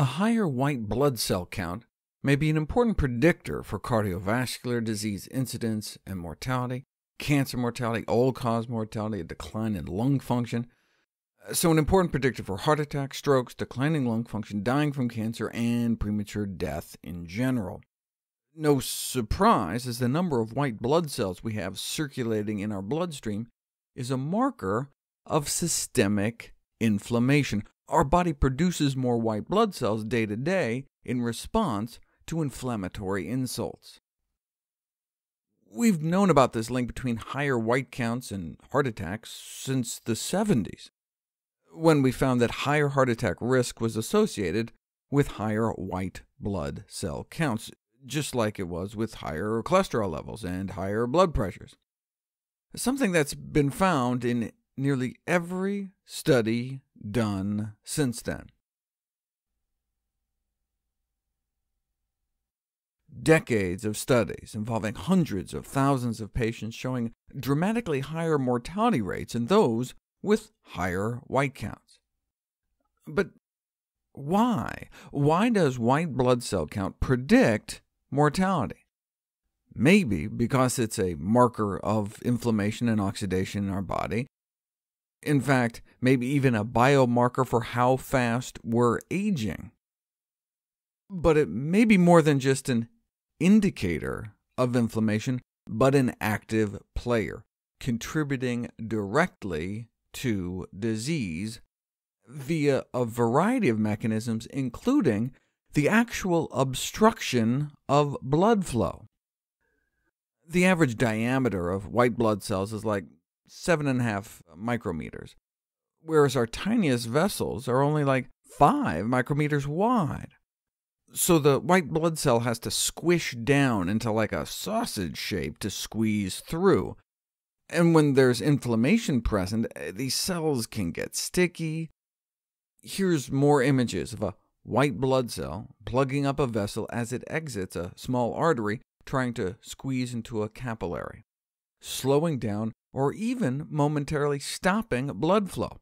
A higher white blood cell count may be an important predictor for cardiovascular disease incidence and mortality, cancer mortality, all-cause mortality, a decline in lung function. So an important predictor for heart attacks, strokes, declining lung function, dying from cancer, and premature death in general. No surprise, as the number of white blood cells we have circulating in our bloodstream is a marker of systemic inflammation. Our body produces more white blood cells day to day in response to inflammatory insults. We've known about this link between higher white counts and heart attacks since the 70s, when we found that higher heart attack risk was associated with higher white blood cell counts, just like it was with higher cholesterol levels and higher blood pressures. Something that's been found in nearly every study done since then. Decades of studies involving hundreds of thousands of patients showing dramatically higher mortality rates in those with higher white counts. But why? Why does white blood cell count predict mortality? Maybe because it's a marker of inflammation and oxidation in our body. In fact, maybe even a biomarker for how fast we're aging. But it may be more than just an indicator of inflammation, but an active player, contributing directly to disease via a variety of mechanisms, including the actual obstruction of blood flow. The average diameter of white blood cells is like 7.5 micrometers, whereas our tiniest vessels are only like 5 micrometers wide. So the white blood cell has to squish down into like a sausage shape to squeeze through. And when there's inflammation present, these cells can get sticky. Here's more images of a white blood cell plugging up a vessel as it exits a small artery, trying to squeeze into a capillary, slowing down or even momentarily stopping blood flow.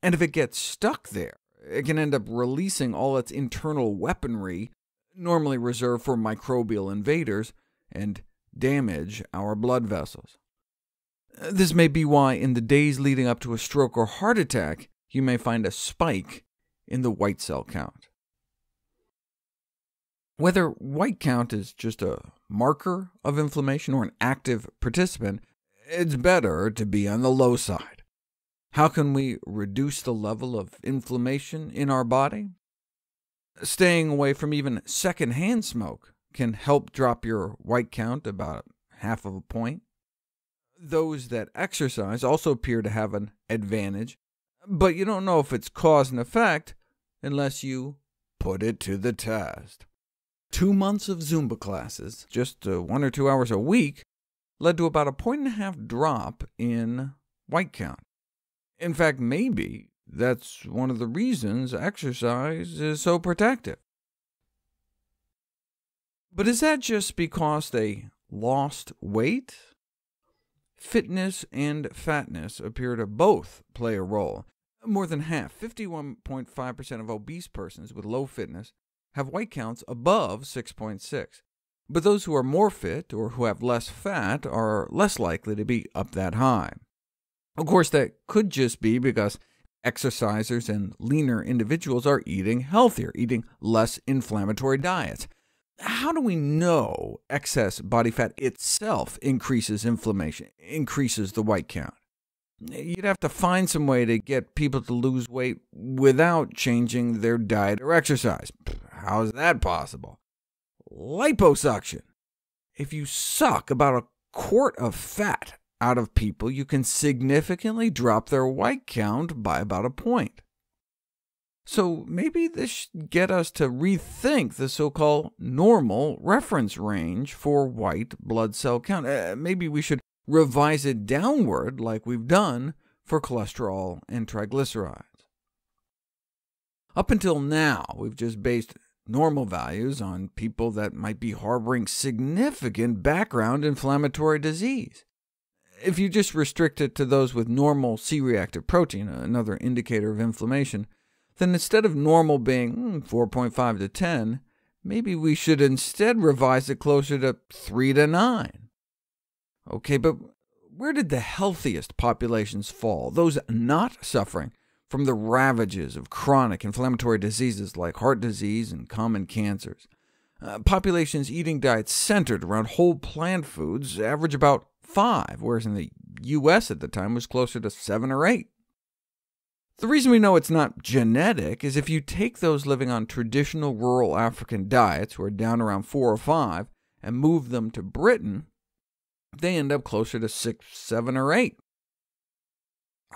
And if it gets stuck there, it can end up releasing all its internal weaponry, normally reserved for microbial invaders, and damage our blood vessels. This may be why in the days leading up to a stroke or heart attack, you may find a spike in the white cell count. Whether white count is just a marker of inflammation or an active participant, it's better to be on the low side. How can we reduce the level of inflammation in our body? Staying away from even secondhand smoke can help drop your white count about 0.5 point. Those that exercise also appear to have an advantage, but you don't know if it's cause and effect unless you put it to the test. 2 months of Zumba classes, just 1 or 2 hours a week, led to about a 1.5 point drop in white count. In fact, maybe that's one of the reasons exercise is so protective. But is that just because they lost weight? Fitness and fatness appear to both play a role. More than half, 51.5% of obese persons with low fitness, have white counts above 6.6. But those who are more fit or who have less fat are less likely to be up that high. Of course, that could just be because exercisers and leaner individuals are eating healthier, eating less inflammatory diets. How do we know excess body fat itself increases inflammation, increases the white count? You'd have to find some way to get people to lose weight without changing their diet or exercise. How is that possible? Liposuction. If you suck about a quart of fat out of people, you can significantly drop their white count by about 1 point. So maybe this should get us to rethink the so-called normal reference range for white blood cell count. Maybe we should revise it downward like we've done for cholesterol and triglycerides. Up until now, we've just based normal values on people that might be harboring significant background inflammatory disease. If you just restrict it to those with normal C-reactive protein, another indicator of inflammation, then instead of normal being 4.5 to 10, maybe we should instead revise it closer to 3 to 9. Okay, but where did the healthiest populations fall? Those not suffering from the ravages of chronic inflammatory diseases like heart disease and common cancers. Populations eating diets centered around whole plant foods average about 5, whereas in the U.S. at the time was closer to 7 or 8. The reason we know it's not genetic is if you take those living on traditional rural African diets, who are down around 4 or 5, and move them to Britain, they end up closer to 6, 7, or 8.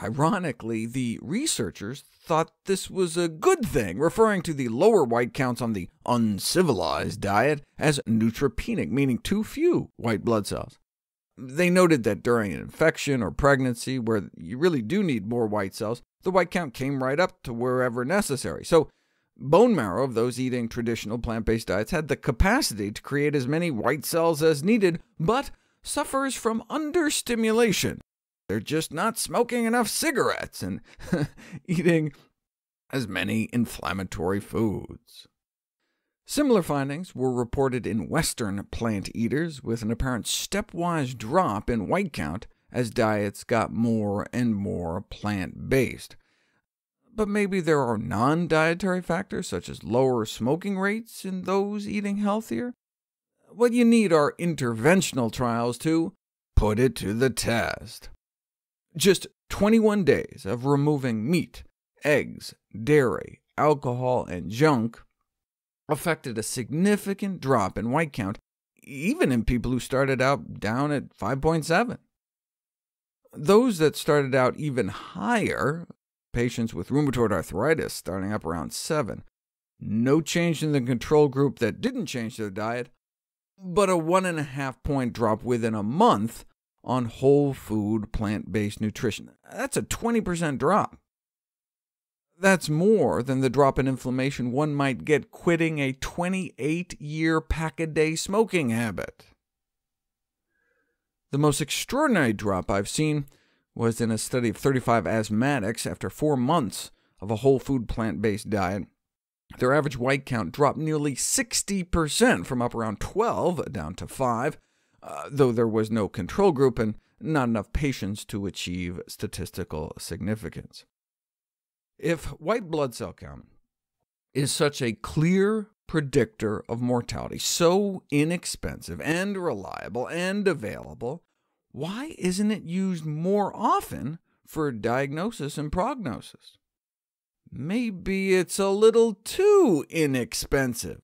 Ironically, the researchers thought this was a good thing, referring to the lower white counts on the uncivilized diet as neutropenic, meaning too few white blood cells. They noted that during an infection or pregnancy, where you really do need more white cells, the white count came right up to wherever necessary. So bone marrow of those eating traditional plant-based diets had the capacity to create as many white cells as needed, but suffers from understimulation. They're just not smoking enough cigarettes and eating as many inflammatory foods. Similar findings were reported in Western plant eaters, with an apparent stepwise drop in white count as diets got more and more plant-based. But maybe there are non-dietary factors, such as lower smoking rates in those eating healthier? What you need are interventional trials to put it to the test. Just 21 days of removing meat, eggs, dairy, alcohol, and junk affected a significant drop in white count, even in people who started out down at 5.7. Those that started out even higher, patients with rheumatoid arthritis starting up around 7, no change in the control group that didn't change their diet, but a 1.5-point drop within a month on whole food plant-based nutrition. That's a 20% drop. That's more than the drop in inflammation one might get quitting a 28-year pack-a-day smoking habit. The most extraordinary drop I've seen was in a study of 35 asthmatics after 4 months of a whole food plant-based diet. Their average white count dropped nearly 60%, from up around 12 down to 5, though there was no control group and not enough patients to achieve statistical significance. If white blood cell count is such a clear predictor of mortality, so inexpensive and reliable and available, why isn't it used more often for diagnosis and prognosis? Maybe it's a little too inexpensive.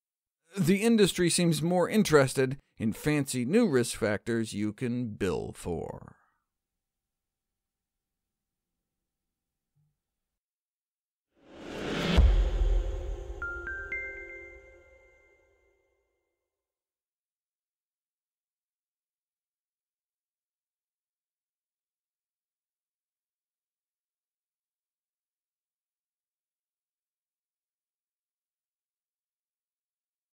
The industry seems more interested in fancy new risk factors you can bill for.